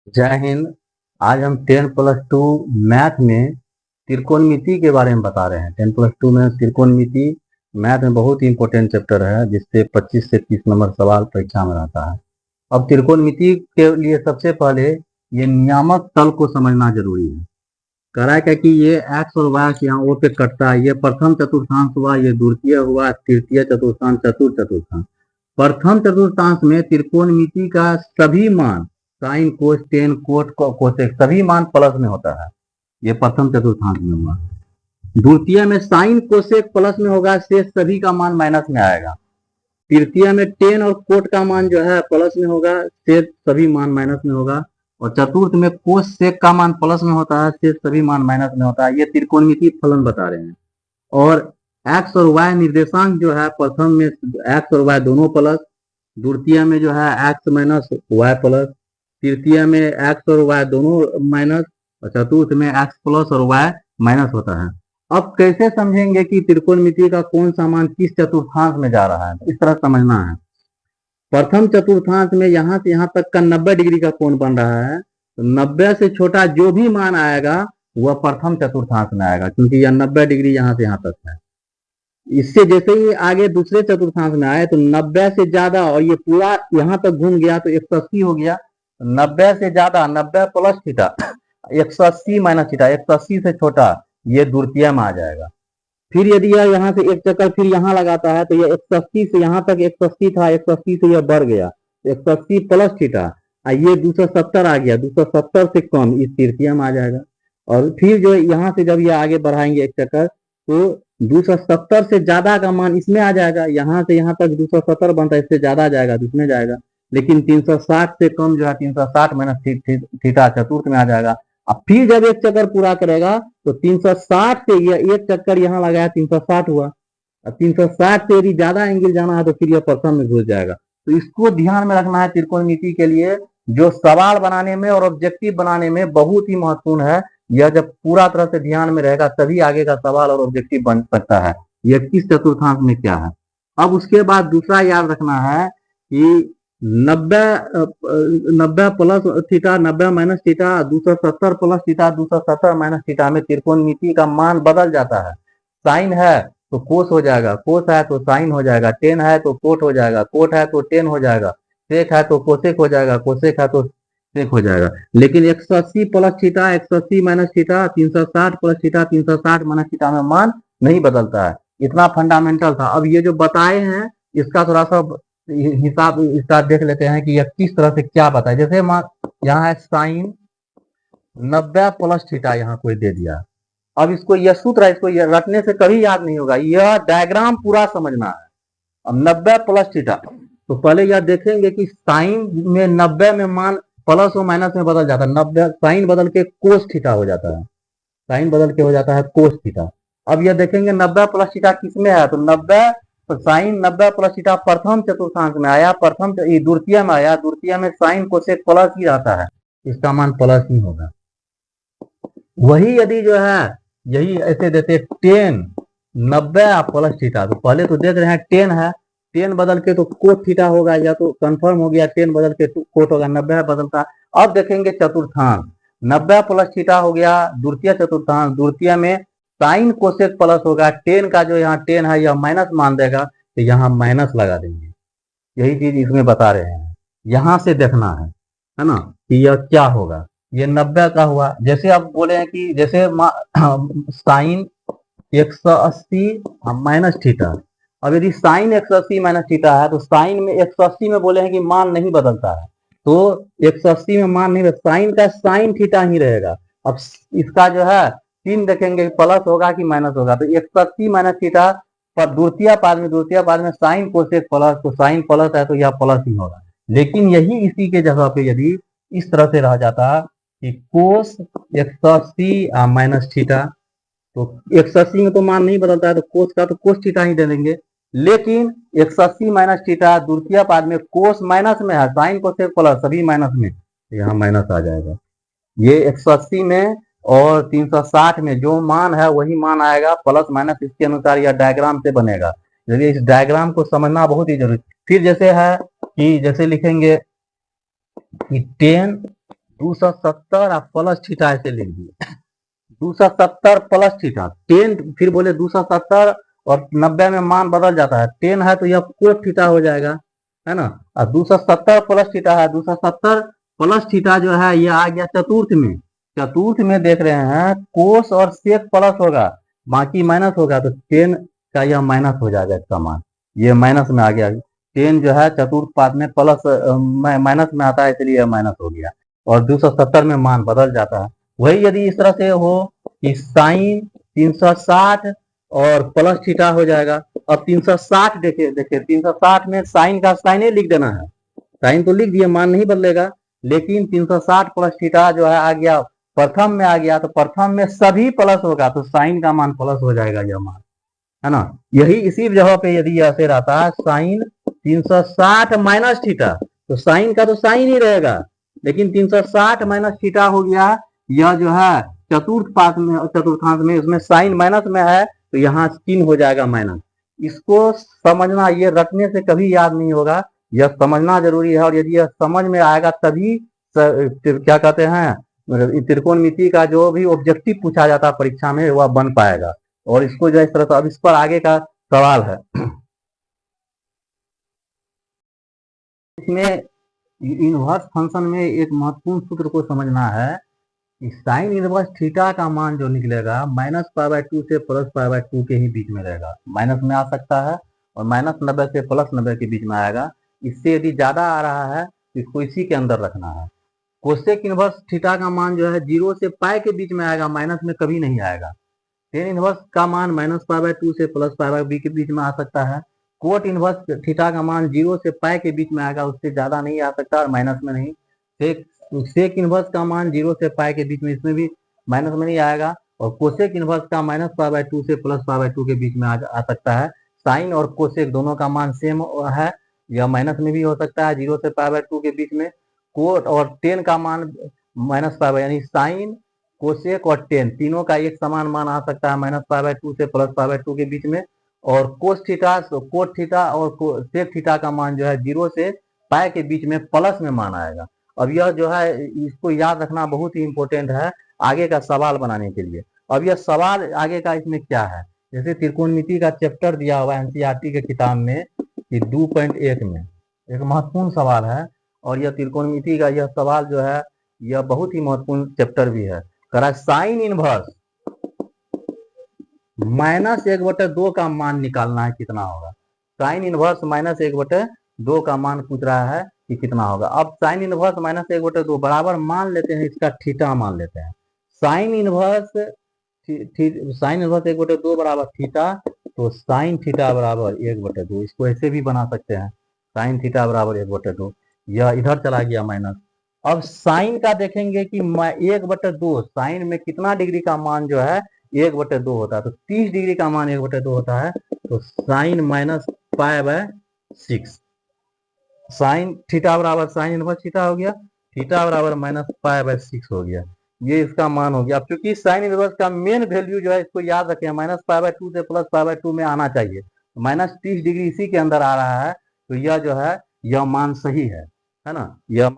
जय हिंद। आज हम 10+2 मैथ में त्रिकोणमिति के बारे में बता रहे हैं। 10+2 में त्रिकोणमिति मैथ में बहुत ही इंपॉर्टेंट चैप्टर है, जिससे 25 से 30 नंबर सवाल परीक्षा में रहता है। अब त्रिकोणमिति के लिए सबसे पहले ये नियामक तल को समझना जरूरी है। कह रहा है क्या कि ये एक्स और वाई यहाँ ओ पे कटता है। ये प्रथम चतुर्थांश हुआ, ये द्वितीय हुआ, तृतीय चतुर्थांश, चतुर्थ चतुर्थांश। प्रथम चतुर्थांश में त्रिकोणमिति का सभी मान sine cos ten coat cosec सभी मान प्लस में होता है। ये प्रथम चतुर्थांश में हुआ। द्वितीय में साइन कोसेक प्लस में होगा, शेष सभी का मान माइनस में आएगा। तृतीय में टेन और कोट का मान जो है प्लस में होगा, शेष सभी मान माइनस में होगा। और चतुर्थ में कोस सेक का मान प्लस में होता है, शेष सभी मान माइनस में होता है। ये त्रिकोणमिति फलन बता रहे हैं। और एक्स और वाई निर्देशांक जो है, प्रथम में एक्स और वाई दोनों प्लस, द्वितीय में जो है एक्स माइनस वाई प्लस, तृतीय में एक्स और वाई दोनों माइनस, और चतुर्थ में एक्स प्लस और वाई माइनस होता है। अब कैसे समझेंगे कि त्रिकोणमिति का कौन सा मान किस चतुर्थांश में जा रहा है, इस तरह समझना है। प्रथम चतुर्थांश में यहां से यहां तक का 90 डिग्री का कोण बन रहा है, तो 90 से छोटा जो भी मान आएगा वह प्रथम चतुर्थांश में आएगा, क्योंकि यह 90 डिग्री यहां से यहां तक है। इससे जैसे ही आगे दूसरे चतुर्थांश में आए तो 90 से ज्यादा, और ये पूरा यहां तक घूम गया तो 180 हो गया। 90 से ज्यादा 90 प्लस थीटा 180 माइनस थीटा, 180 से छोटा ये द्वितीय में आ जाएगा। फिर यदि यह यहाँ से एक चक्कर फिर यहाँ लगाता है तो यह 180 से यहाँ तक 180 था, 180 से यह बढ़ गया 180 प्लस थीटा, ये 270 आ गया, 270 से कम इस तृतीय में आ जाएगा। और फिर जो यहाँ से जब ये आगे बढ़ाएंगे एक चक्कर तो 270 से ज्यादा का मान इसमें आ जाएगा। यहाँ से यहाँ तक 270 बनता है, इससे ज्यादा जाएगा तो इसमें जाएगा। लेकिन 360 से कम जो है 360 माइनस थीटा चतुर्थ में आ जाएगा। अब फिर जब एक चक्कर पूरा करेगा तो 360 से यह एक चक्कर यहाँ लगाया 360 हुआ। अब 360 से यदि ज्यादा एंगल जाना है तो फिर यह प्रथम में घुस जाएगा। तो इसको ध्यान में रखना है त्रिकोणमिति के लिए, जो सवाल बनाने में और ऑब्जेक्टिव बनाने में बहुत ही महत्वपूर्ण है। यह जब पूरा तरह से ध्यान में रहेगा तभी आगे का सवाल और ऑब्जेक्टिव बन सकता है, यह किस चतुर्थांश में क्या है। अब उसके बाद दूसरा याद रखना है कि 90 plus theta, 90 minus theta, 270 plus theta, 270 minus theta में त्रिकोणमिति का मान बदल जाता है। साइन है तो कोस हो जाएगा, कोस है तो साइन हो जाएगा, टेन है तो कोट हो जाएगा, कोट है तो टेन हो जाएगा, सेक है तो कोसेक हो जाएगा, कोसेक है तो सेक हो जाएगा। लेकिन 180 plus theta, 180 minus theta, 360 plus theta, 360 minus theta में मान नहीं बदलता है। इतना फंडामेंटल था। अब ये जो बताए हैं इसका थोड़ा सा हिसाब इसका देख लेते हैं कि यह किस तरह से क्या बताए। जैसे यहाँ है साइन 90 प्लस थीटा, यहाँ कोई दे दिया। अब इसको यह सूत्र है, इसको यह रटने से कभी याद नहीं होगा, यह डायग्राम पूरा समझना है। अब 90 प्लस थीटा, तो पहले यह देखेंगे कि साइन में 90 में मान प्लस और माइनस में बदल जाता है। 90 साइन बदल के कोस थीटा हो जाता है, साइन बदल के हो जाता है कोस थीटा। अब यह देखेंगे 90 प्लस थीटा किसमें है, तो 90 तो साइन 90 प्लस थीटा प्रथम चतुर्थांश में आया, प्रथम द्वितीय में आया, द्वितीय में साइन कोसेक प्लस ही रहता है, इसका मान प्लस ही होगा। वही यदि जो है यही ऐसे देते 10 90 प्लस थीटा, तो पहले तो देख रहे हैं 10 है, 10 बदल के तो कोट थीटा होगा, या तो कंफर्म हो गया 10 बदल के कोट होगा, 90 बदलता। अब देखेंगे चतुर्थांश, 90 प्लस थीटा हो गया द्वितीय चतुर्थांश, द्वितीय में साइन कोसेक प्लस होगा, 10 का जो यहाँ 10 है यह माइनस मान देगा, तो यहाँ माइनस लगा देंगे। यही चीज इसमें बता रहे हैं, यहां से देखना है ना कि यह क्या होगा। ये 90 का हुआ। जैसे अब बोले हैं कि जैसे साइन 180 माइनस थीटा, अब यदि साइन 180 माइनस थीटा है तो साइन में 180 में बोले हैं कि मान नहीं बदलता है, तो 180 में मान नहीं, साइन का साइन थीटा ही रहेगा। अब इसका जो है तीन देखेंगे प्लस होगा कि माइनस होगा, तो 180 माइनस थीटा पर द्वितीय पाद में साइन कोसेक प्लस, तो साइन प्लस है तो यह प्लस ही होगा। लेकिन यही इसी के जगह पे यदि इस तरह से रह जाता कि कोस 180 माइनस थीटा, तो 180 में तो मान नहीं बदलता है तो कोस का तो कोस थीटा ही दे देंगे। लेकिन 180 माइनस थीटा द्वितीय पाद में कोस माइनस में है, साइन कोसेक प्लस सभी माइनस में, यहाँ माइनस आ जाएगा। ये 180 में और 360 में जो मान है वही मान आएगा, प्लस माइनस इसके अनुसार यह डायग्राम से बनेगा। यदि इस डायग्राम को समझना बहुत ही जरूरी। फिर जैसे है कि जैसे लिखेंगे कि 10 270 और प्लस थीटा ऐसे लिख दिए। 270 प्लस थीटा 10, फिर बोले 270 और 90 में मान बदल जाता है, 10 है तो यह कोट थीटा हो जाएगा, है ना। और 270 प्लस थीटा है, 270 प्लस थीटा जो है ये आ गया चतुर्थ में। चतुर्थ में देख रहे हैं कोस और सेक प्लस होगा, बाकी माइनस होगा, तो 10 का यह माइनस हो जाएगा इसका मान, ये माइनस में आ गया। 10 जो है चतुर्थ पाद में प्लस माइनस में आता है, इसलिए यह माइनस हो गया और 270 में मान बदल जाता है। वही यदि इस तरह से हो कि साइन 360 और प्लस थीटा हो जाएगा। अब 360 देखिए देखिए 360 में साइन का साइन ही लिख देना है, साइन तो लिख दिए, मान नहीं बदलेगा, लेकिन 360 प्लस थीटा जो है आ गया प्रथम में आ गया, तो प्रथम में सभी प्लस होगा तो साइन का मान प्लस हो जाएगा यह मान, है ना। यही इसी जगह पे यदि ऐसे रहता है साइन 360 माइनस थीटा, तो साइन का तो साइन ही रहेगा, लेकिन 360 माइनस थीटा हो गया, यह जो है चतुर्थ पाद में चतुर्थांश में उसमें साइन माइनस में है, तो यहाँ चिन्ह हो जाएगा माइनस। इसको समझना, ये रटने से कभी याद नहीं होगा, यह समझना जरूरी है, और यदि यह समझ में आएगा तभी क्या कहते हैं त्रिकोणमिति का जो भी ऑब्जेक्टिव पूछा जाता है परीक्षा में वह बन पाएगा। और इसको जो इस तरह से, अब इस पर आगे का सवाल है, इसमें इनवर्स फंक्शन में एक महत्वपूर्ण सूत्र को समझना है कि साइन इनवर्स थीटा का मान जो निकलेगा माइनस पाई बाय 2 से प्लस पाई बाय 2 के ही बीच में रहेगा, माइनस में आ सकता है और माइनस 90 से प्लस 90 के बीच में आएगा। इससे यदि ज्यादा आ रहा है तो इसको इसी के अंदर रखना है। कोसेक इनवर्स थीटा का मान जो है 0 से पाई के बीच में आएगा, माइनस में कभी नहीं आएगा। टेन इनवर्स का मान माइनस पाई बाय 2 से प्लस पाई बाय बी के बीच में आ सकता है। कोट इनवर्स थीटा का मान 0 से पाई के बीच में आएगा, उससे ज्यादा नहीं आ सकता और माइनस में नहीं। सेक इनवर्स का मान 0 से पाई के बीच में, इसमें भी माइनस में नहीं आएगा। और कोसेक इनवर्स का माइनस पाई बाय 2 से प्लस पाई बाय 2 के बीच में आ सकता है। साइन और कोसेक दोनों का मान सेम है, यह माइनस में भी हो सकता है 0 से पाई बाय 2 के बीच में। कोट और टेन का मान माइनस पाई बाय, यानी साइन कोसेक और टेन तीनों का एक समान मान आ सकता है माइनस पाई बाय 2 से प्लस पाई बाय 2 के बीच में। और कोस थीटा कोट थीटा और सेक थीटा का मान जो है 0 से पाई के बीच में प्लस में मान आएगा। अब यह जो है इसको याद रखना बहुत ही इंपॉर्टेंट है आगे का सवाल बनाने के लिए। अब यह सवाल आगे का इसमें क्या है, जैसे त्रिकोणमिति का चैप्टर दिया हुआ है एनसीईआरटी के किताब में कि 2.1 में एक महत्वपूर्ण सवाल है, और यह त्रिकोणमिति का यह सवाल जो है यह बहुत ही महत्वपूर्ण चैप्टर भी है। करा साइन इनवर्स माइनस 1/2 का मान निकालना है, कितना होगा। साइन इनवर्स माइनस 1/2 का मान पूछ रहा है कि कितना होगा। अब साइन इनवर्स माइनस 1/2 बराबर मान लेते हैं इसका थीटा मान लेते हैं। साइन इनवर्स 1/2 बराबर थीटा, तो साइन थीटा बराबर 1/2, इसको ऐसे भी बना सकते हैं साइन थीटा बराबर 1/2, यह इधर चला गया माइनस। अब साइन का देखेंगे कि 1/2 साइन में कितना डिग्री का मान जो है 1/2 होता है, तो 30 डिग्री का मान 1/2 होता है, तो sine minus pi by 6, sine theta बराबर साइन इनवर्स थीटा हो गया, थीटा बराबर माइनस पाई बाय 6 हो गया, ये इसका मान हो गया। अब चूंकि साइन इनवर्स का मेन वैल्यू जो है इसको याद रखें माइनस पाई बाय 2 से प्लस पाई बाय 2 में आना चाहिए, माइनस 30 डिग्री इसी के अंदर आ रहा है, तो यह जो है यह मान सही है ना, यह